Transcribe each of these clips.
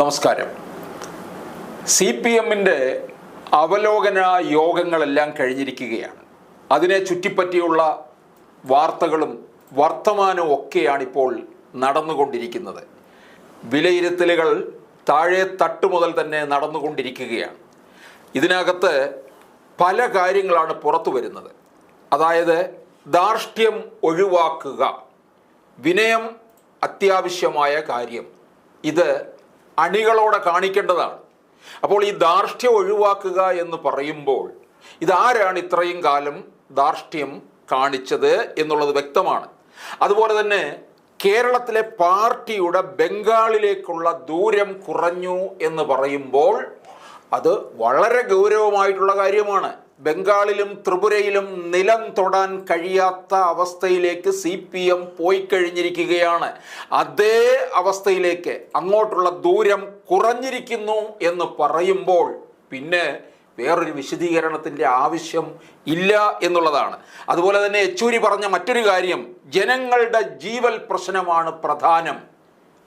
നമസ്കാരം. CPM-ൻ്റെ അവലോകന യോഗങ്ങളെല്ലാം കഴിഞ്ഞിരിക്കുകയാണ്. അതിനെ ചുറ്റിപ്പറ്റിയുള്ള വാർത്തകളും വർത്തമാനവും ഒക്കെയാണിപ്പോൾ നടന്നുകൊണ്ടിരിക്കുന്നത്. വിലയിരുത്തലുകൾ താഴെ തട്ട് മുതൽ തന്നെ നടന്നുകൊണ്ടിരിക്കുകയാണ്. ഇതിനകത്ത് പല കാര്യങ്ങളാണ് പുറത്തു വരുന്നത്. അതായത് ധാർഷ്ട്യം ഒഴിവാക്കുക, വിനയം അത്യാവശ്യമായ കാര്യം, ഇത് അണികളോടെ കാണിക്കേണ്ടതാണ്. അപ്പോൾ ഈ ധാർഷ്ട്യം ഒഴിവാക്കുക എന്ന് പറയുമ്പോൾ ഇതാരാണ് ഇത്രയും കാലം ധാർഷ്ട്യം കാണിച്ചത് എന്നുള്ളത് വ്യക്തമാണ്. അതുപോലെ തന്നെ കേരളത്തിലെ പാർട്ടിയുടെ ബംഗാളിലേക്കുള്ള ദൂരം കുറഞ്ഞു എന്ന് പറയുമ്പോൾ അത് വളരെ ഗൗരവമായിട്ടുള്ള കാര്യമാണ്. ബംഗാളിലും ത്രിപുരയിലും നിലം തൊടാൻ കഴിയാത്ത അവസ്ഥയിലേക്ക് CPM പോയി കഴിഞ്ഞിരിക്കുകയാണ്. അതേ അവസ്ഥയിലേക്ക് അങ്ങോട്ടുള്ള ദൂരം കുറഞ്ഞിരിക്കുന്നു എന്ന് പറയുമ്പോൾ പിന്നെ വേറൊരു വിശദീകരണത്തിൻ്റെ ആവശ്യം ഇല്ല എന്നുള്ളതാണ്. അതുപോലെ തന്നെ യെച്ചൂരി പറഞ്ഞ മറ്റൊരു കാര്യം, ജനങ്ങളുടെ ജീവൽ പ്രശ്നമാണ് പ്രധാനം.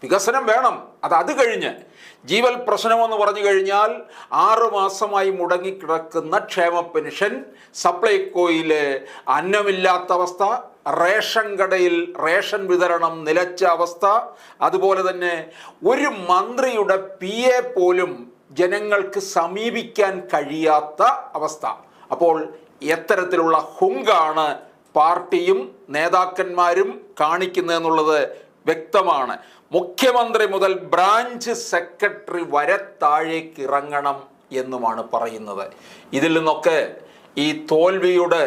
വികസനം വേണം, അത് കഴിഞ്ഞ് ജീവൽ പ്രശ്നമെന്ന് പറഞ്ഞു കഴിഞ്ഞാൽ 6 മാസമായി മുടങ്ങിക്കിടക്കുന്ന ക്ഷേമ പെൻഷൻ, സപ്ലൈകോയിൽ അന്നമില്ലാത്ത അവസ്ഥ, റേഷൻ കടയിൽ റേഷൻ വിതരണം നിലച്ച അവസ്ഥ, അതുപോലെ തന്നെ ഒരു മന്ത്രിയുടെ PA പോലും ജനങ്ങൾക്ക് സമീപിക്കാൻ കഴിയാത്ത അവസ്ഥ. അപ്പോൾ എത്തരത്തിലുള്ള ഹുങ്കാണ് പാർട്ടിയും നേതാക്കന്മാരും കാണിക്കുന്നതെന്നുള്ളത് വ്യക്തമാണ്. മുഖ്യമന്ത്രി മുതൽ ബ്രാഞ്ച് സെക്രട്ടറി വരെ താഴേക്ക് ഇറങ്ങണം എന്നുമാണ് പറയുന്നത്. ഇതിൽ നിന്നൊക്കെ ഈ തോൽവിയുടെ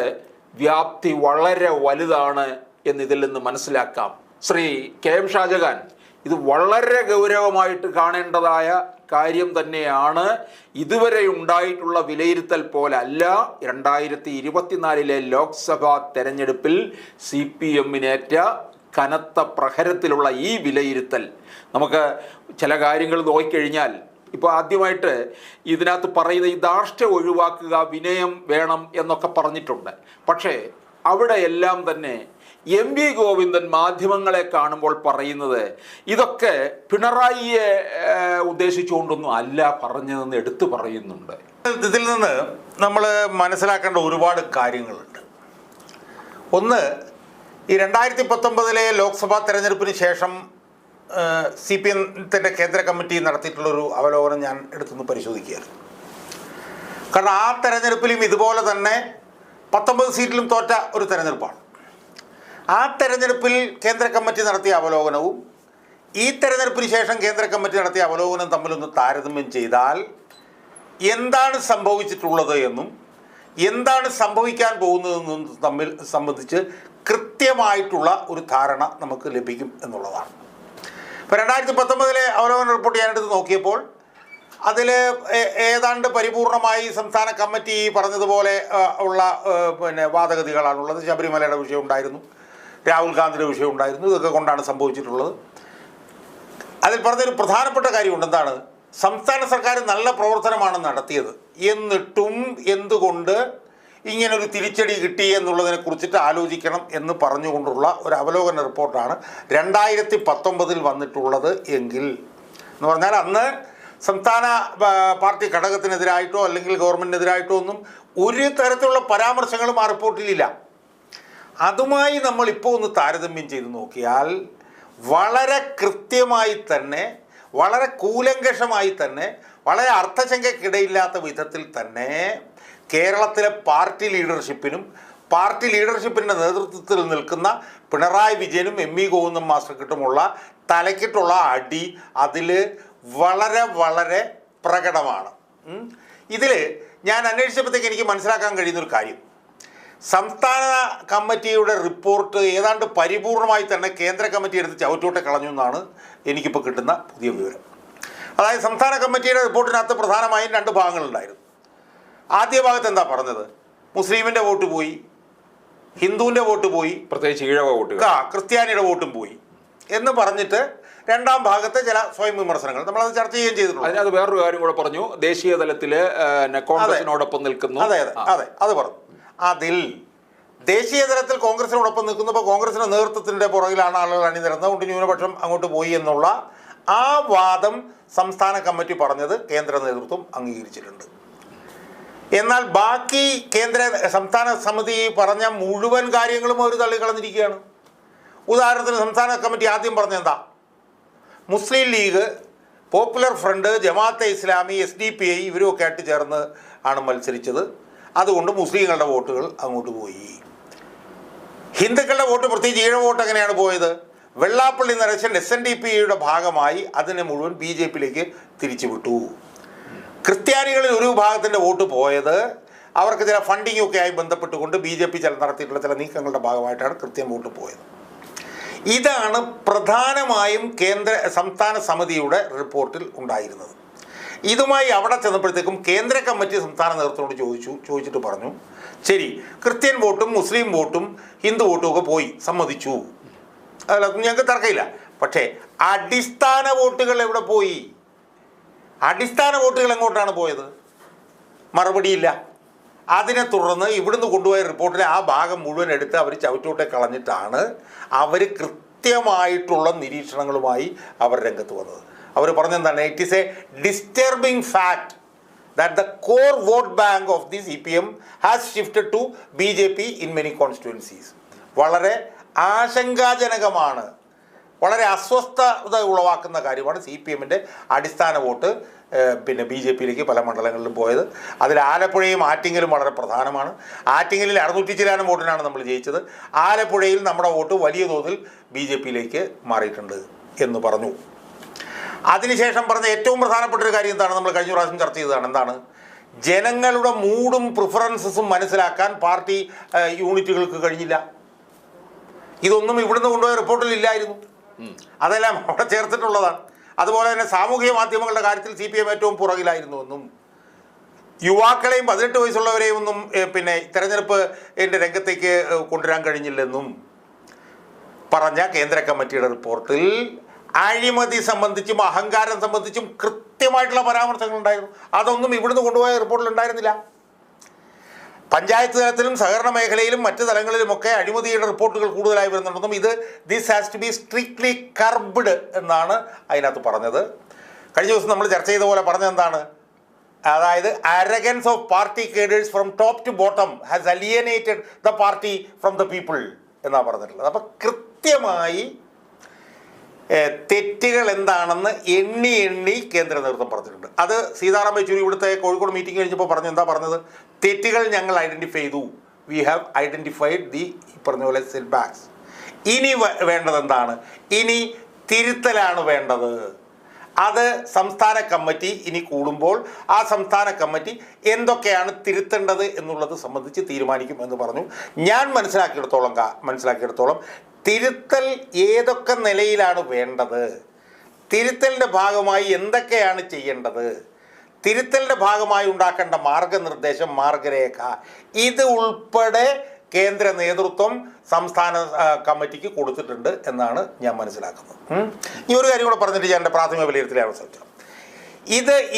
വ്യാപ്തി വളരെ വലുതാണ് എന്നിതിൽ നിന്ന് മനസ്സിലാക്കാം. ശ്രീ KM ഷാജഹാൻ, ഇത് വളരെ ഗൗരവമായിട്ട് കാണേണ്ടതായ കാര്യം തന്നെയാണ്. ഇതുവരെ ഉണ്ടായിട്ടുള്ള വിലയിരുത്തൽ പോലല്ല 2024 ലോക്സഭാ തെരഞ്ഞെടുപ്പിൽ CPM-നേറ്റ കനത്ത പ്രഹരത്തിലുള്ള ഈ വിലയിരുത്തൽ. നമുക്ക് ചില കാര്യങ്ങൾ നോക്കിക്കഴിഞ്ഞാൽ ഇപ്പോൾ ആദ്യമായിട്ട് ഇതിനകത്ത് പറയുന്ന ഈ ധാർഷ്ട്യം ഒഴിവാക്കുക, വിനയം വേണം എന്നൊക്കെ പറഞ്ഞിട്ടുണ്ട്. പക്ഷേ അവിടെയെല്ലാം തന്നെ MV ഗോവിന്ദൻ മാധ്യമങ്ങളെ കാണുമ്പോൾ പറയുന്നത് ഇതൊക്കെ പിണറായിയെ ഉദ്ദേശിച്ചുകൊണ്ടൊന്നും അല്ല പറഞ്ഞതെന്ന് എടുത്തു പറയുന്നുണ്ട്. ഇതിൽ നിന്ന് നമ്മൾ മനസ്സിലാക്കേണ്ട ഒരുപാട് കാര്യങ്ങളുണ്ട്. ഒന്ന്, ഈ 2019 ലോക്സഭാ തെരഞ്ഞെടുപ്പിന് ശേഷം CPM-ൻ്റെ കേന്ദ്ര കമ്മിറ്റി നടത്തിയിട്ടുള്ളൊരു അവലോകനം ഞാൻ എടുത്തൊന്ന് പരിശോധിക്കുകയായിരുന്നു. കാരണം ആ തെരഞ്ഞെടുപ്പിലും ഇതുപോലെ തന്നെ 19 സീറ്റിലും തോറ്റ ഒരു തെരഞ്ഞെടുപ്പാണ്. ആ തെരഞ്ഞെടുപ്പിൽ കേന്ദ്ര കമ്മിറ്റി നടത്തിയ അവലോകനവും ഈ തെരഞ്ഞെടുപ്പിന് ശേഷം കേന്ദ്ര കമ്മിറ്റി നടത്തിയ അവലോകനം തമ്മിലൊന്ന് താരതമ്യം ചെയ്താൽ എന്താണ് സംഭവിച്ചിട്ടുള്ളത് എന്നും എന്താണ് സംഭവിക്കാൻ പോകുന്നതെന്നും തമ്മിൽ സംബന്ധിച്ച് കൃത്യമായിട്ടുള്ള ഒരു ധാരണ നമുക്ക് ലഭിക്കും എന്നുള്ളതാണ്. ഇപ്പോൾ 2019 അവലോകന റിപ്പോർട്ട് ഞാനെടുത്ത് നോക്കിയപ്പോൾ അതിൽ ഏതാണ്ട് പരിപൂർണമായി സംസ്ഥാന കമ്മിറ്റി പറഞ്ഞതുപോലെ ഉള്ള വാദഗതികളാണുള്ളത്. ശബരിമലയുടെ വിഷയം ഉണ്ടായിരുന്നു, രാഹുൽ ഗാന്ധിയുടെ വിഷയം ഉണ്ടായിരുന്നു, ഇതൊക്കെ കൊണ്ടാണ് സംഭവിച്ചിട്ടുള്ളത്. അതിൽ പറഞ്ഞൊരു പ്രധാനപ്പെട്ട കാര്യമുണ്ട്. എന്താണ്? സംസ്ഥാന സർക്കാർ നല്ല പ്രവർത്തനമാണ് നടത്തിയത്, എന്നിട്ടും എന്തുകൊണ്ട് ഇങ്ങനൊരു തിരിച്ചടി കിട്ടി എന്നുള്ളതിനെ കുറിച്ചിട്ട് ആലോചിക്കണം എന്ന് പറഞ്ഞുകൊണ്ടുള്ള ഒരു അവലോകന റിപ്പോർട്ടാണ് 2019 വന്നിട്ടുള്ളത്. എങ്കിൽ എന്ന് പറഞ്ഞാൽ അന്ന് സംസ്ഥാന പാർട്ടി ഘടകത്തിനെതിരായിട്ടോ അല്ലെങ്കിൽ ഗവൺമെൻറ്റിനെതിരായിട്ടോ ഒന്നും ഒരു തരത്തിലുള്ള പരാമർശങ്ങളും ആ റിപ്പോർട്ടിലില്ല. അതുമായി നമ്മളിപ്പോൾ ഒന്ന് താരതമ്യം ചെയ്ത് നോക്കിയാൽ വളരെ കൃത്യമായി തന്നെ, വളരെ കൂലങ്കഷമായി തന്നെ, വളരെ അർത്ഥശങ്കയ്ക്കിടയില്ലാത്ത വിധത്തിൽ തന്നെ കേരളത്തിലെ പാർട്ടി ലീഡർഷിപ്പിനും പാർട്ടി ലീഡർഷിപ്പിൻ്റെ നേതൃത്വത്തിൽ നിൽക്കുന്ന പിണറായി വിജയനും MV ഗോവിന്ദൻ മാസ്റ്റർക്കിട്ടുമുള്ള തലക്കിട്ടുള്ള അടി അതിൽ വളരെ വളരെ പ്രകടമാണ്. ഇതിൽ ഞാൻ അന്വേഷിച്ചപ്പോഴത്തേക്ക് എനിക്ക് മനസ്സിലാക്കാൻ കഴിയുന്നൊരു കാര്യം, സംസ്ഥാന കമ്മിറ്റിയുടെ റിപ്പോർട്ട് ഏതാണ്ട് പരിപൂർണമായി തന്നെ കേന്ദ്ര കമ്മിറ്റി എടുത്ത് ചവിട്ടോട്ടെ കളഞ്ഞു എന്നാണ് എനിക്കിപ്പോൾ കിട്ടുന്ന പുതിയ വിവരം. അതായത് സംസ്ഥാന കമ്മിറ്റിയുടെ റിപ്പോർട്ടിനകത്ത് പ്രധാനമായും 2 ഭാഗങ്ങളുണ്ടായിരുന്നു. ആദ്യ ഭാഗത്ത് എന്താ പറഞ്ഞത്? മുസ്ലിമിൻ്റെ വോട്ട് പോയി, ഹിന്ദുവിൻ്റെ വോട്ട് പോയി, പ്രത്യേകിച്ച് ഈഴവ വോട്ട്, ക്രിസ്ത്യാനിയുടെ വോട്ടും പോയി എന്ന് പറഞ്ഞിട്ട് രണ്ടാം ഭാഗത്തെ ചില സ്വയം വിമർശനങ്ങൾ നമ്മളത് ചർച്ച ചെയ്യുകയും ചെയ്തിട്ടുണ്ട്. അതിനകത്ത് വേറൊരു കാര്യം കൂടെ പറഞ്ഞു, ദേശീയ തലത്തിൽ കോൺഗ്രസിനോടൊപ്പം നിൽക്കുന്നു. അതെ, അത് പറഞ്ഞു. അതിൽ ദേശീയ തലത്തിൽ കോൺഗ്രസിനോടൊപ്പം നിൽക്കുന്നപ്പോൾ കോൺഗ്രസിൻ്റെ നേതൃത്വത്തിൻ്റെ പുറകിലാണ് ആളുകൾ അണിനിരന്നത്, അതുകൊണ്ട് ന്യൂനപക്ഷം അങ്ങോട്ട് പോയി എന്നുള്ള ആ വാദം സംസ്ഥാന കമ്മിറ്റി പറഞ്ഞത് കേന്ദ്ര നേതൃത്വം അംഗീകരിച്ചിട്ടുണ്ട്. എന്നാൽ ബാക്കി സംസ്ഥാന സമിതി പറഞ്ഞ മുഴുവൻ കാര്യങ്ങളും അവർ തള്ളിക്കളഞ്ഞിരിക്കുകയാണ്. ഉദാഹരണത്തിന് സംസ്ഥാന കമ്മിറ്റി ആദ്യം പറഞ്ഞെന്താ, മുസ്ലിം ലീഗ്, പോപ്പുലർ ഫ്രണ്ട്, ജമാഅത്തെ ഇസ്ലാമി, SDPI ഇവരുമൊക്കെ ആയിട്ട് ചേർന്ന് ആണ് മത്സരിച്ചത്. അതുകൊണ്ട് മുസ്ലിങ്ങളുടെ വോട്ടുകൾ അങ്ങോട്ട് പോയി. ഹിന്ദുക്കളുടെ വോട്ട്, പ്രത്യേകിച്ച് ഈഴ വോട്ട് എങ്ങനെയാണ് പോയത്? വെള്ളാപ്പള്ളി നരേശൻ SNDPയുടെ ഭാഗമായി അതിനെ മുഴുവൻ BJPയിലേക്ക് തിരിച്ചുവിട്ടു. ക്രിസ്ത്യാനികളിൽ ഒരു വിഭാഗത്തിൻ്റെ വോട്ട് പോയത് അവർക്ക് ചില ഫണ്ടിങ്ങൊക്കെ ആയി ബന്ധപ്പെട്ടുകൊണ്ട് BJP നടത്തിയിട്ടുള്ള ചില നീക്കങ്ങളുടെ ഭാഗമായിട്ടാണ് കൃത്യം വോട്ട് പോയത്. ഇതാണ് പ്രധാനമായും സംസ്ഥാന സമിതിയുടെ റിപ്പോർട്ടിൽ ഉണ്ടായിരുന്നത്. ഇതുമായി അവിടെ ചെന്നപ്പോഴത്തേക്കും കേന്ദ്ര കമ്മിറ്റി സംസ്ഥാന നേതൃത്വത്തോട് ചോദിച്ചിട്ട് പറഞ്ഞു, ശരി, ക്രിസ്ത്യൻ വോട്ടും മുസ്ലിം വോട്ടും ഹിന്ദു വോട്ടും ഒക്കെ പോയി, സമ്മതിച്ചു, അതിലൊന്നും ഞങ്ങൾക്ക് തർക്കമില്ല. പക്ഷേ അടിസ്ഥാന വോട്ടുകൾ എവിടെ പോയി? അടിസ്ഥാന വോട്ടുകൾ എങ്ങോട്ടാണ് പോയത്? മറുപടിയില്ല. അതിനെ തുടർന്ന് ഇവിടുന്ന് കൊണ്ടുപോയ റിപ്പോർട്ടിലെ ആ ഭാഗം മുഴുവൻ എടുത്ത് അവർ ചവിട്ടോട്ടെ കളഞ്ഞിട്ടാണ് അവർ കൃത്യമായിട്ടുള്ള നിരീക്ഷണങ്ങളുമായി അവർ രംഗത്ത് വന്നത്. അവർ പറഞ്ഞെന്താണ്, it is a disturbing fact that the core vote bank of the CPM has shifted to BJP in many constituencies. വളരെ ആശങ്കാജനകമാണ്, വളരെ അസ്വസ്ഥത ഉളവാക്കുന്ന കാര്യമാണ് CPMൻ്റെ അടിസ്ഥാന വോട്ട് BJPയിലേക്ക് പല മണ്ഡലങ്ങളിലും പോയത്. അതിൽ ആലപ്പുഴയും ആറ്റിങ്ങലും വളരെ പ്രധാനമാണ്. ആറ്റിങ്ങലിൽ 600 ചില്ലാനം വോട്ടിനാണ് നമ്മൾ ജയിച്ചത്. ആലപ്പുഴയിൽ നമ്മുടെ വോട്ട് വലിയ തോതിൽ BJPയിലേക്ക് മാറിയിട്ടുണ്ട് എന്ന് പറഞ്ഞു. അതിനുശേഷം പറഞ്ഞ ഏറ്റവും പ്രധാനപ്പെട്ട ഒരു കാര്യം എന്താണ്, നമ്മൾ കഴിഞ്ഞ പ്രാവശ്യം ചർച്ച ചെയ്തതാണ്. എന്താണ്? ജനങ്ങളുടെ മൂഡും പ്രിഫറൻസസും മനസ്സിലാക്കാൻ പാർട്ടി യൂണിറ്റുകൾക്ക് കഴിഞ്ഞില്ല. ഇതൊന്നും ഇവിടുന്ന് കൊണ്ടുപോയ റിപ്പോർട്ടിൽ ഇല്ലായിരുന്നു. അതെല്ലാം അവിടെ ചേർത്തിട്ടുള്ളതാണ്. അതുപോലെ തന്നെ സാമൂഹിക മാധ്യമങ്ങളുടെ കാര്യത്തിൽ CPM ഏറ്റവും പുറകിലായിരുന്നു എന്നും യുവാക്കളെയും 18 വയസ്സുള്ളവരെയും ഒന്നും തെരഞ്ഞെടുപ്പ് രംഗത്തേക്ക് കൊണ്ടുവരാൻ കഴിഞ്ഞില്ലെന്നും പറഞ്ഞ കേന്ദ്ര കമ്മിറ്റിയുടെ റിപ്പോർട്ടിൽ അഴിമതി സംബന്ധിച്ചും അഹങ്കാരം സംബന്ധിച്ചും കൃത്യമായിട്ടുള്ള പരാമർശങ്ങളുണ്ടായിരുന്നു. അതൊന്നും ഇവിടുന്ന് കൊണ്ടുപോയ റിപ്പോർട്ടിൽ ഉണ്ടായിരുന്നില്ല. പഞ്ചായത്ത് തലത്തിലും സഹകരണ മേഖലയിലും മറ്റ് തലങ്ങളിലുമൊക്കെ അഴിമതിയുടെ റിപ്പോർട്ടുകൾ കൂടുതലായി വരുന്നുണ്ടെന്നും this has to be strictly curbed എന്നാണ് അതിനകത്ത് പറഞ്ഞത്. കഴിഞ്ഞ ദിവസം നമ്മൾ ചർച്ച ചെയ്ത പോലെ പറഞ്ഞത് എന്താണ്, അതായത് arrogance of party cadres from top to bottom has alienated the party from the people എന്നാണ് പറഞ്ഞിട്ടുള്ളത്. അപ്പം കൃത്യമായി തെറ്റുകൾ എന്താണെന്ന് എണ്ണി കേന്ദ്ര നേതൃത്വം പറഞ്ഞിട്ടുണ്ട്. അത് സീതാറാം യെച്ചൂരി ഇവിടുത്തെ കോഴിക്കോട് മീറ്റിംഗ് കഴിഞ്ഞപ്പോൾ എന്താ പറഞ്ഞത്, തെറ്റുകൾ ഞങ്ങൾ ഐഡൻറ്റിഫൈ ചെയ്തു, വി ഹാവ് ഐഡൻറ്റിഫൈഡ് ദി പറഞ്ഞ പോലെ സെറ്റ് ബാക്സ്. ഇനി വേണ്ടത് എന്താണ്? ഇനി തിരുത്തലാണ് വേണ്ടത്. അത് സംസ്ഥാന കമ്മിറ്റി ഇനി കൂടുമ്പോൾ ആ സംസ്ഥാന കമ്മിറ്റി എന്തൊക്കെയാണ് തിരുത്തേണ്ടത് എന്നുള്ളത് സംബന്ധിച്ച് തീരുമാനിക്കും എന്ന് പറഞ്ഞു. ഞാൻ മനസ്സിലാക്കിയിടത്തോളം തിരുത്തൽ ഏതൊക്കെ നിലയിലാണ് വേണ്ടത്, തിരുത്തലിൻ്റെ ഭാഗമായി എന്തൊക്കെയാണ് ചെയ്യേണ്ടത്, തിരുത്തലിൻ്റെ ഭാഗമായി ഉണ്ടാക്കേണ്ട മാർഗനിർദ്ദേശം, മാർഗരേഖ, ഇത് ഉൾപ്പെടെ കേന്ദ്ര നേതൃത്വം സംസ്ഥാന കമ്മിറ്റിക്ക് കൊടുത്തിട്ടുണ്ട് എന്നാണ് ഞാൻ മനസ്സിലാക്കുന്നത്. ഈ ഒരു കാര്യം കൂടെ പറഞ്ഞിട്ട് ഞാൻ എൻ്റെ പ്രാഥമിക വിലയിരുത്തലാണ് അവസാനിച്ചത്.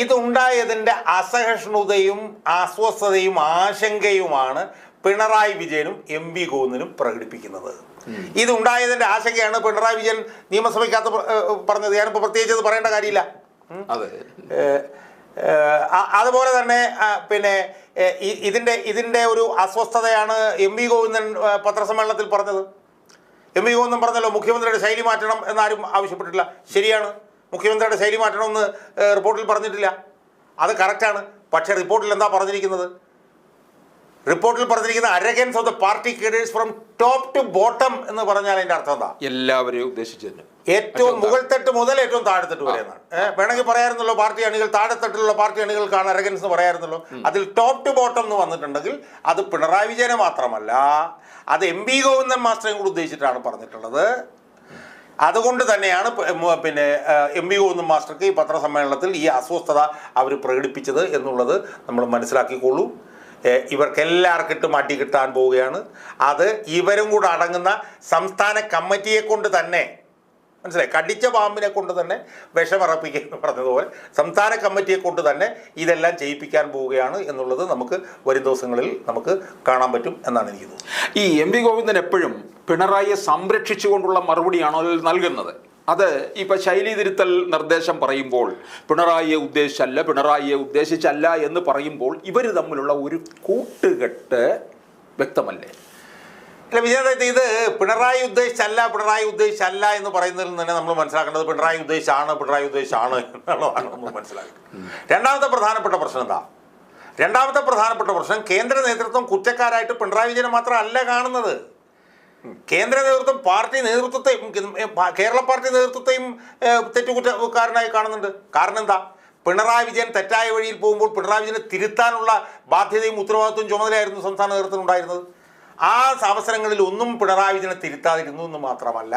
ഇതുണ്ടായതിൻ്റെ അസഹിഷ്ണുതയും അസ്വസ്ഥതയും ആശങ്കയുമാണ് പിണറായി വിജയനും MP ഗോവിന്ദനും പ്രകടിപ്പിക്കുന്നത്. ഇതുണ്ടായതിൻ്റെ ആശങ്കയാണ് പിണറായി വിജയൻ നിയമസഭയ്ക്കകത്ത് പറഞ്ഞത്. ഞാനിപ്പോൾ പ്രത്യേകിച്ച് അത് പറയേണ്ട കാര്യമില്ല. അതുപോലെ തന്നെ ഇതിൻ്റെ ഒരു അസ്വസ്ഥതയാണ് MP ഗോവിന്ദൻ പത്രസമ്മേളനത്തിൽ പറഞ്ഞത്. MP ഗോവിന്ദൻ പറഞ്ഞല്ലോ, മുഖ്യമന്ത്രിയുടെ ശൈലി മാറ്റണം എന്നാരും ആവശ്യപ്പെട്ടിട്ടില്ല. ശരിയാണ്, മുഖ്യമന്ത്രിയുടെ ശൈലി മാറ്റണമെന്ന് റിപ്പോർട്ടിൽ പറഞ്ഞിട്ടില്ല, അത് കറക്റ്റാണ്. പക്ഷേ റിപ്പോർട്ടിൽ എന്താ പറഞ്ഞിരിക്കുന്നത്? റിപ്പോർട്ടിൽ പറഞ്ഞിരിക്കുന്ന arrogance of the party cadres from top to bottom എന്ന് പറഞ്ഞാൽ അതിൻ്റെ അർത്ഥം എന്താ? എല്ലാവരെയും ഉദ്ദേശിച്ചു, ഏറ്റവും മുകൾത്തട്ട് മുതൽ ഏറ്റവും താഴെത്തട്ട് വരെ എന്നാണ്. വേണമെങ്കിൽ പറയാറുന്നല്ലോ, പാർട്ടി അണികൾ, താഴെത്തട്ടിലുള്ള പാർട്ടി അണികൾക്കാണ് arrogance എന്ന് പറയാറുന്നല്ലോ. അതിൽ ടോപ്പ് ടു ബോട്ടം എന്ന് വന്നിട്ടുണ്ടെങ്കിൽ അത് പിണറായി വിജയനെ മാത്രമല്ല, അത് MP ഗോവിന്ദൻ മാസ്റ്ററെയും കൂടി ഉദ്ദേശിച്ചിട്ടാണ് പറഞ്ഞിട്ടുള്ളത്. അതുകൊണ്ട് തന്നെയാണ് MP ഗോവിന്ദൻ മാസ്റ്റർക്ക് ഈ പത്രസമ്മേളനത്തിൽ ഈ അസ്വസ്ഥത അവർ പ്രകടിപ്പിച്ചത് എന്നുള്ളത് നമ്മൾ മനസ്സിലാക്കിക്കൊള്ളൂ. ഇവർക്കെല്ലാവർക്കിട്ടും അടി കിട്ടാൻ പോവുകയാണ്. അത് ഇവരും കൂടെ അടങ്ങുന്ന സംസ്ഥാന കമ്മിറ്റിയെ കൊണ്ട് തന്നെ, മനസ്സിലായി, കടിച്ച പാമ്പിനെ കൊണ്ട് തന്നെ വിഷമറപ്പിക്കുക എന്ന് പറഞ്ഞതുപോലെ സംസ്ഥാന കമ്മിറ്റിയെ കൊണ്ട് തന്നെ ഇതെല്ലാം ചെയ്യിപ്പിക്കാൻ പോവുകയാണ് എന്നുള്ളത് നമുക്ക് വരും ദിവസങ്ങളിൽ നമുക്ക് കാണാൻ പറ്റും എന്നാണ് എനിക്ക് തോന്നുന്നത്. ഈ MP ഗോവിന്ദൻ എപ്പോഴും പിണറായിയെ സംരക്ഷിച്ചുകൊണ്ടുള്ള മറുപടിയാണോ നൽകുന്നത്? അത് ഇപ്പം ശൈലി തിരുത്തൽ നിർദ്ദേശം പറയുമ്പോൾ പിണറായിയെ ഉദ്ദേശിച്ചല്ല എന്ന് പറയുമ്പോൾ ഇവർ തമ്മിലുള്ള ഒരു കൂട്ടുകെട്ട് വ്യക്തമല്ലേ? അല്ല വിജയദാസ്, ഇത് പിണറായി ഉദ്ദേശിച്ചല്ല എന്ന് പറയുന്നതിൽ നിന്ന് തന്നെ നമ്മൾ മനസ്സിലാക്കേണ്ടത് പിണറായി ഉദ്ദേശിച്ചാണ് എന്നുള്ളതാണ് നമ്മൾ മനസ്സിലാക്കുന്നത്. രണ്ടാമത്തെ പ്രധാനപ്പെട്ട പ്രശ്നം കേന്ദ്ര നേതൃത്വം കുറ്റക്കാരായിട്ട് പിണറായി വിജയനെ മാത്രമല്ല കാണുന്നത്. കേന്ദ്ര നേതൃത്വം പാർട്ടി നേതൃത്വത്തെയും കേരള പാർട്ടി നേതൃത്വത്തെയും തെറ്റുകുറ്റക്കാരനായി കാണുന്നുണ്ട്. കാരണം എന്താ? പിണറായി വിജയൻ തെറ്റായ വഴിയിൽ പോകുമ്പോൾ പിണറായി വിജയനെ തിരുത്താനുള്ള ബാധ്യതയും ഉത്തരവാദിത്വവും ചുമതലയായിരുന്നു സംസ്ഥാന നേതൃത്വത്തിനുണ്ടായിരുന്നത്. ആ അവസരങ്ങളിൽ ഒന്നും പിണറായി വിജയനെ തിരുത്താതിരുന്നു എന്ന് മാത്രമല്ല,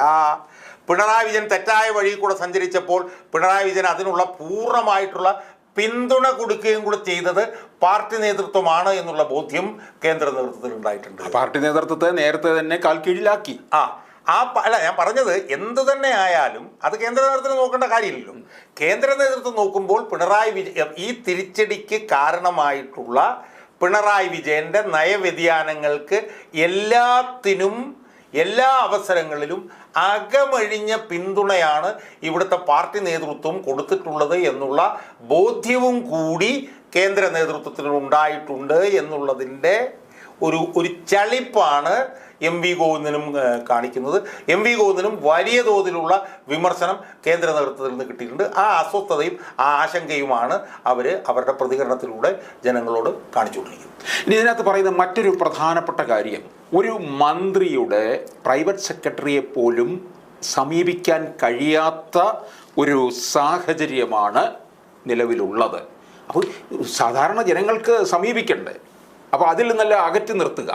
പിണറായി വിജയൻ തെറ്റായ വഴിയിൽ കൂടെ സഞ്ചരിച്ചപ്പോൾ പിണറായി വിജയൻ അതിനുള്ള പൂർണ്ണമായിട്ടുള്ള പിന്തുണ കൊടുക്കുകയും കൂടെ ചെയ്തത് പാർട്ടി നേതൃത്വമാണ് എന്നുള്ള ബോധ്യം കേന്ദ്ര നേതൃത്വത്തിൽ ഉണ്ടായിട്ടുണ്ട്. പാർട്ടി നേതൃത്വത്തെ നേരത്തെ തന്നെ കാൽക്കീഴിലാക്കി. അല്ല, ഞാൻ പറഞ്ഞത് എന്ത് തന്നെ ആയാലും അത് കേന്ദ്ര നേതൃത്വത്തിന് നോക്കേണ്ട കാര്യമില്ലല്ലോ. കേന്ദ്ര നേതൃത്വം നോക്കുമ്പോൾ പിണറായി വിജയൻ ഈ തിരിച്ചടിക്ക് കാരണമായിട്ടുള്ള പിണറായി വിജയൻ്റെ നയവ്യതിയാനങ്ങൾക്ക് എല്ലാത്തിനും എല്ലാ അവസരങ്ങളിലും അകമഴിഞ്ഞ പിന്തുണയാണ് ഇവിടുത്തെ പാർട്ടി നേതൃത്വം കൊടുത്തിട്ടുള്ളത് എന്നുള്ള ബോധ്യവും കൂടി കേന്ദ്ര നേതൃത്വത്തിന് ഉണ്ടായിട്ടുണ്ട് എന്നുള്ളതിൻ്റെ ഒരു ചളിപ്പാണ് എം വി ഗോവിന്ദനും കാണിക്കുന്നത്. എം വി ഗോവിന്ദനും വലിയ തോതിലുള്ള വിമർശനം കേന്ദ്ര നേതൃത്വത്തിൽ നിന്ന് കിട്ടിയിട്ടുണ്ട്. ആ അസ്വസ്ഥതയും ആ ആശങ്കയുമാണ് അവരുടെ പ്രതികരണത്തിലൂടെ ജനങ്ങളോട് കാണിച്ചുകൊണ്ടിരിക്കുന്നത്. ഇനി ഇതിനകത്ത് പറയുന്ന മറ്റൊരു പ്രധാനപ്പെട്ട കാര്യം, ഒരു മന്ത്രിയുടെ പ്രൈവറ്റ് സെക്രട്ടറിയെ പോലും സമീപിക്കാൻ കഴിയാത്ത ഒരു സാഹചര്യമാണ് നിലവിലുള്ളത്. അപ്പോൾ സാധാരണ ജനങ്ങൾക്ക് സമീപിക്കണ്ടേ? അപ്പോൾ അതിൽ നിന്നല്ല അകറ്റി നിർത്തുക.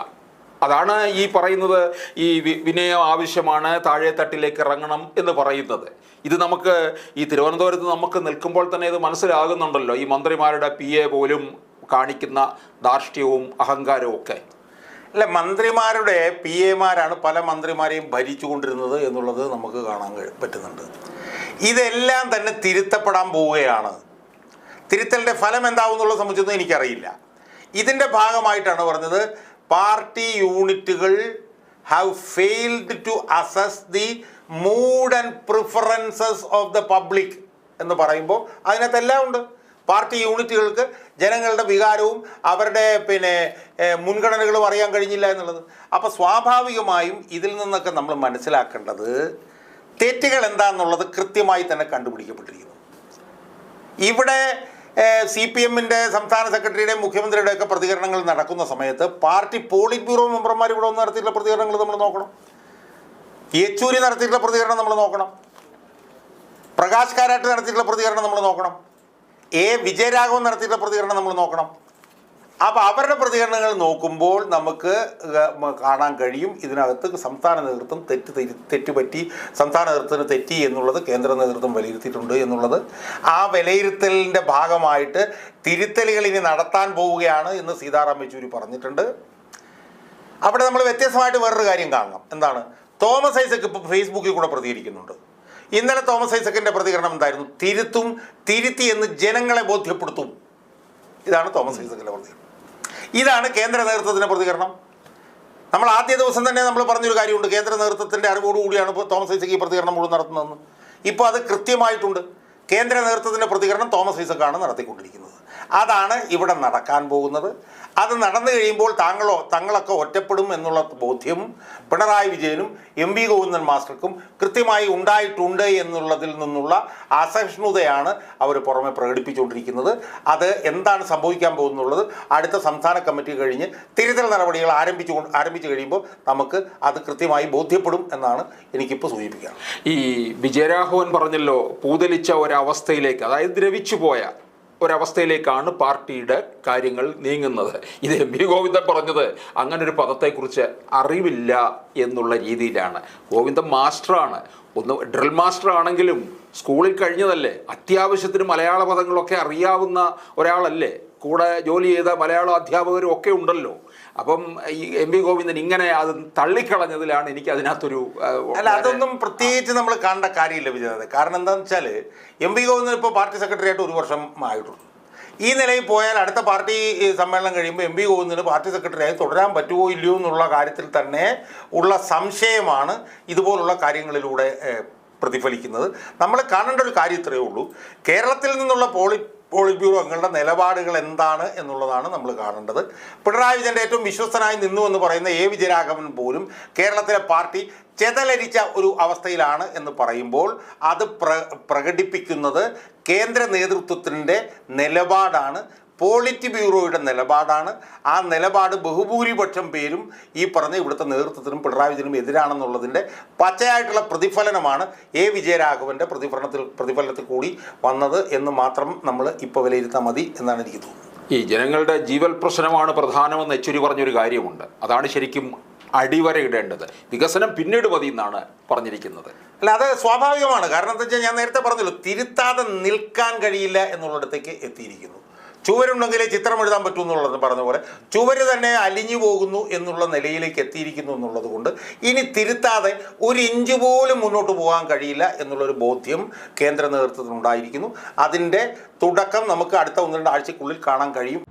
അതാണ് ഈ പറയുന്നത്, ഈ വിനയം ആവശ്യമാണ്, താഴെ തട്ടിലേക്ക് ഇറങ്ങണം എന്ന് പറയുന്നത്. ഇത് നമുക്ക് ഈ തിരുവനന്തപുരത്ത് നമുക്ക് നിൽക്കുമ്പോൾ തന്നെ ഇത് മനസ്സിലാകുന്നുണ്ടല്ലോ, ഈ മന്ത്രിമാരുടെ PA പോലും കാണിക്കുന്ന ധാർഷ്ട്യവും അഹങ്കാരവും ഒക്കെ. അല്ല, മന്ത്രിമാരുടെ PAമാരാണ് പല മന്ത്രിമാരെയും ഭരിച്ചുകൊണ്ടിരുന്നത് എന്നുള്ളത് നമുക്ക് കാണാൻ പറ്റുന്നുണ്ട്. ഇതെല്ലാം തന്നെ തിരുത്തപ്പെടാൻ പോവുകയാണ്. തിരുത്തലിൻ്റെ ഫലം എന്താവും എന്നുള്ളത് സംബന്ധിച്ചൊന്നും എനിക്കറിയില്ല. ഇതിൻ്റെ ഭാഗമായിട്ടാണ് പറഞ്ഞത്, പാർട്ടി യൂണിറ്റുകൾ have failed to assess the mood and preferences of the public എന്ന് പറയുമ്പോൾ അതിനകത്തെല്ലാം ഉണ്ട്. പാർട്ടി യൂണിറ്റുകൾക്ക് ജനങ്ങളുടെ വികാരവും അവരുടെ മുൻഗണനകളും അറിയാൻ കഴിഞ്ഞില്ല എന്നുള്ളത്. അപ്പോൾ സ്വാഭാവികമായും ഇതിൽ നിന്നൊക്കെ നമ്മൾ മനസ്സിലാക്കേണ്ടത് തെറ്റുകൾ എന്താണെന്നുള്ളത് കൃത്യമായി തന്നെ കണ്ടുപിടിക്കപ്പെട്ടിരിക്കുന്നു. ഇവിടെ CPMൻ്റെ സംസ്ഥാന സെക്രട്ടറിയുടെയും മുഖ്യമന്ത്രിയുടെ ഒക്കെ പ്രതികരണങ്ങൾ നടക്കുന്ന സമയത്ത് പാർട്ടി പോളിറ്റ് ബ്യൂറോ മെമ്പർമാർ ഇവിടെ ഒന്ന് നടത്തിയിട്ടുള്ള പ്രതികരണങ്ങൾ നമ്മൾ നോക്കണം. യെച്ചൂരി നടത്തിയിട്ടുള്ള പ്രതികരണം നമ്മൾ നോക്കണം. പ്രകാശ് കാരാട്ട് നടത്തിയിട്ടുള്ള പ്രതികരണം നമ്മൾ നോക്കണം. വിജയരാഘവൻ നടത്തിയിട്ടുള്ള പ്രതികരണം നമ്മൾ നോക്കണം. അപ്പോൾ അവരുടെ പ്രതികരണങ്ങൾ നോക്കുമ്പോൾ നമുക്ക് കാണാൻ കഴിയും ഇതിനകത്ത് സംസ്ഥാന നേതൃത്വം തെറ്റുപറ്റി, സംസ്ഥാന നേതൃത്വത്തിന് തെറ്റി എന്നുള്ളത് കേന്ദ്ര നേതൃത്വം വിലയിരുത്തിയിട്ടുണ്ട് എന്നുള്ളത്. ആ വിലയിരുത്തലിൻ്റെ ഭാഗമായിട്ട് തിരുത്തലുകൾ ഇനി നടത്താൻ പോവുകയാണ് എന്ന് സീതാറാം യെച്ചൂരി പറഞ്ഞിട്ടുണ്ട്. അവിടെ നമ്മൾ വ്യത്യസ്തമായിട്ട് വേറൊരു കാര്യം കാണണം. എന്താണ്? തോമസ് ഐസക് ഇപ്പോൾ ഫേസ്ബുക്കിൽ കൂടെ പ്രതികരിക്കുന്നുണ്ട്. ഇന്നലെ തോമസ് ഐസക്കിൻ്റെ പ്രതികരണം എന്തായിരുന്നു? തിരുത്തി എന്ന് ജനങ്ങളെ ബോധ്യപ്പെടുത്തും. ഇതാണ് തോമസ് ഐസക്കിൻ്റെ പ്രതികരണം. ഇതാണ് കേന്ദ്ര നേതൃത്വത്തിൻ്റെ പ്രതികരണം. നമ്മൾ ആദ്യ ദിവസം തന്നെ നമ്മൾ പറഞ്ഞൊരു കാര്യമുണ്ട്, കേന്ദ്ര നേതൃത്വത്തിൻ്റെ അറിവോടുകൂടിയാണ് ഇപ്പോൾ തോമസ് ഐസക് ഈ പ്രതികരണം മുഴുവൻ നടത്തുന്നതെന്ന്. ഇപ്പോൾ അത് കൃത്യമായിട്ടുണ്ട്. കേന്ദ്ര നേതൃത്വത്തിൻ്റെ പ്രതികരണം തോമസ് ഐസക്കാണ് നടത്തിക്കൊണ്ടിരിക്കുന്നത്. അതാണ് ഇവിടെ നടക്കാൻ പോകുന്നത്. അത് നടന്നു കഴിയുമ്പോൾ തങ്ങളൊക്കെ ഒറ്റപ്പെടും എന്നുള്ള ബോധ്യം പിണറായി വിജയനും MV ഗോവിന്ദൻ മാസ്റ്റർക്കും കൃത്യമായി ഉണ്ടായിട്ടുണ്ട് എന്നുള്ളതിൽ നിന്നുള്ള അസഹിഷ്ണുതയാണ് അവർ പുറമെ പ്രകടിപ്പിച്ചുകൊണ്ടിരിക്കുന്നത്. അത് എന്താണ് സംഭവിക്കാൻ പോകുന്നുള്ളത് അടുത്ത സംസ്ഥാന കമ്മിറ്റി കഴിഞ്ഞ് തിരുത്തൽ നടപടികൾ ആരംഭിച്ചു കഴിയുമ്പോൾ നമുക്ക് അത് കൃത്യമായി ബോധ്യപ്പെടും എന്നാണ് എനിക്കിപ്പോൾ സൂചിപ്പിക്കുക. ഈ വിജയരാഘവൻ പറഞ്ഞല്ലോ, പൂതലിച്ച ഒരവസ്ഥയിലേക്ക്, അതായത് ദ്രവിച്ചു പോയ ഒരവസ്ഥയിലേക്കാണ് പാർട്ടിയുടെ കാര്യങ്ങൾ നീങ്ങുന്നത്. ഇത് MV ഗോവിന്ദൻ പറഞ്ഞത് അങ്ങനൊരു പദത്തെക്കുറിച്ച് അറിവില്ല എന്നുള്ള രീതിയിലാണ്. ഗോവിന്ദൻ മാസ്റ്ററാണ്, ഒന്ന് ഡ്രിൽ മാസ്റ്റർ ആണെങ്കിലും സ്കൂളിൽ കഴിഞ്ഞതല്ലേ, അത്യാവശ്യത്തിന് മലയാള പദങ്ങളൊക്കെ അറിയാവുന്ന ഒരാളല്ലേ, കൂടെ ജോലി ചെയ്ത മലയാള അധ്യാപകരും ഒക്കെ ഉണ്ടല്ലോ. അപ്പം ഈ MV ഗോവിന്ദൻ ഇങ്ങനെ അത് തള്ളിക്കളഞ്ഞതിലാണ് എനിക്ക് അതിനകത്തൊരു അതൊന്നും പ്രത്യേകിച്ച് നമ്മൾ കാണേണ്ട കാര്യമില്ല വിജയനാഥ്. കാരണം എന്താണെന്ന് വെച്ചാൽ MV ഗോവിന്ദൻ ഇപ്പോൾ പാർട്ടി സെക്രട്ടറി ആയിട്ട് 1 വർഷം ആയിട്ടുള്ളൂ. ഈ നിലയിൽ പോയാൽ അടുത്ത പാർട്ടി സമ്മേളനം കഴിയുമ്പോൾ MV ഗോവിന്ദന് പാർട്ടി സെക്രട്ടറിയായി തുടരാൻ പറ്റുമോ ഇല്ലയോ എന്നുള്ള കാര്യത്തിൽ തന്നെ ഉള്ള സംശയമാണ് ഇതുപോലുള്ള കാര്യങ്ങളിലൂടെ പ്രതിഫലിക്കുന്നത്. നമ്മൾ കാണേണ്ട ഒരു കാര്യം ഇത്രയേ ഉള്ളൂ. കേരളത്തിൽ നിന്നുള്ള പോളിറ്റ് ബ്യൂറോ അംഗങ്ങളുടെ നിലപാടുകൾ എന്താണ് എന്നുള്ളതാണ് നമ്മൾ കാണേണ്ടത്. പിണറായി വിജയൻ്റെ ഏറ്റവും വിശ്വസ്തനായി നിന്നു എന്ന് പറയുന്ന എ വിജയരാഘവൻ പോലും കേരളത്തിലെ പാർട്ടി ചെതലരിച്ച ഒരു അവസ്ഥയിലാണ് എന്ന് പറയുമ്പോൾ അത് പ്രകടിപ്പിക്കുന്നത് കേന്ദ്ര നേതൃത്വത്തിൻ്റെ നിലപാടാണ്, പോളിറ്റ് ബ്യൂറോയുടെ നിലപാടാണ്. ആ നിലപാട് ബഹുഭൂരിപക്ഷം പേരും ഈ പറഞ്ഞ ഇവിടുത്തെ നേതൃത്വത്തിനും പിണറായി വിജയനും എതിരാണെന്നുള്ളതിൻ്റെ പച്ചയായിട്ടുള്ള പ്രതിഫലനമാണ് എ വിജയരാഘവൻ്റെ പ്രതിഫലനത്തിൽ കൂടി വന്നത് എന്ന് മാത്രം നമ്മൾ ഇപ്പോൾ വിലയിരുത്താൻ മതി എന്നാണ് എനിക്ക് തോന്നുന്നത്. ഈ ജനങ്ങളുടെ ജീവൽ പ്രശ്നമാണ് പ്രധാനമെന്ന് യെച്ചൂരി പറഞ്ഞൊരു കാര്യമുണ്ട്. അതാണ് ശരിക്കും അടിവരയിടേണ്ടത്. വികസനം പിന്നീട് മതി എന്നാണ് പറഞ്ഞിരിക്കുന്നത്. അല്ല, അത് സ്വാഭാവികമാണ്. കാരണം എന്താ വെച്ചാൽ ഞാൻ നേരത്തെ പറഞ്ഞല്ലോ, തിരുത്താതെ നിൽക്കാൻ കഴിയില്ല എന്നുള്ളിടത്തേക്ക് എത്തിയിരിക്കുന്നു. ചുവരുണ്ടെങ്കിലേ ചിത്രം എഴുതാൻ പറ്റൂ എന്നുള്ളത് പറഞ്ഞ പോലെ ചുവര് തന്നെ അലിഞ്ഞു പോകുന്നു എന്നുള്ള നിലയിലേക്ക് എത്തിയിരിക്കുന്നു എന്നുള്ളത് കൊണ്ട് ഇനി തിരുത്താതെ ഒരു ഇഞ്ച് പോലും മുന്നോട്ട് പോകാൻ കഴിയില്ല എന്നുള്ളൊരു ബോധ്യം കേന്ദ്ര നേതൃത്വത്തിനുണ്ടായിരിക്കുന്നു. അതിൻ്റെ തുടക്കം നമുക്ക് അടുത്ത 1-2 ആഴ്ചക്കുള്ളിൽ കാണാൻ കഴിയും.